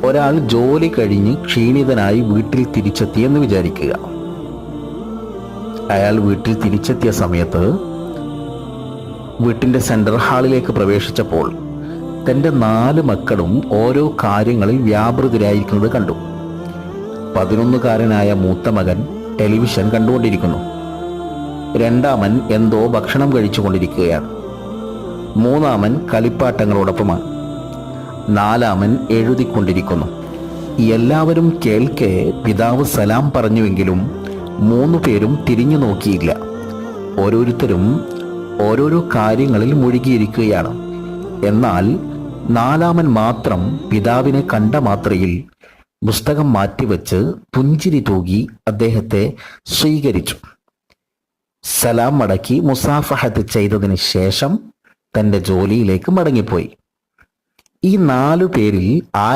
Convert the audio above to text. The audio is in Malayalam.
ഒരാൾ ജോലി കഴിഞ്ഞ് ക്ഷീണിതനായി വീട്ടിൽ തിരിച്ചെത്തിയെന്ന് വിചാരിക്കുക. അയാൾ വീട്ടിൽ തിരിച്ചെത്തിയ സമയത്ത് വീട്ടിൻ്റെ സെൻട്രൽ ഹാളിലേക്ക് പ്രവേശിച്ചപ്പോൾ തൻ്റെ 4 മക്കളും ഓരോ കാര്യങ്ങളിൽ വ്യാപൃതരായിരിക്കുന്നത് കണ്ടു. 11-കാരനായ മൂത്ത മകൻ ടെലിവിഷൻ കണ്ടുകൊണ്ടിരിക്കുന്നു. 2-ാമൻ എന്തോ ഭക്ഷണം കഴിച്ചുകൊണ്ടിരിക്കുകയാണ്. 3-ാമൻ കളിപ്പാട്ടങ്ങളോടൊപ്പമാണ്. 4-ാമൻ എഴുതിക്കൊണ്ടിരിക്കുന്നു. എല്ലാവരും കേൾക്കെ പിതാവ് സലാം പറഞ്ഞുവെങ്കിലും 3 പേരും തിരിഞ്ഞു നോക്കിയില്ല. ഓരോരുത്തരും ഓരോരോ കാര്യങ്ങളിൽ മുഴുകിയിരിക്കുകയാണ്. എന്നാൽ 4-ാമൻ മാത്രം പിതാവിനെ കണ്ട മാത്രയിൽ പുസ്തകം മാറ്റിവെച്ച് പുഞ്ചിരി തൂകി അദ്ദേഹത്തെ സ്വീകരിച്ചു. സലാം മടക്കി മുസാഫഹത്ത് ചെയ്തതിന് ശേഷം തൻ്റെ ജോലിയിലേക്ക് മടങ്ങിപ്പോയി. ഈ 4 പേരിൽ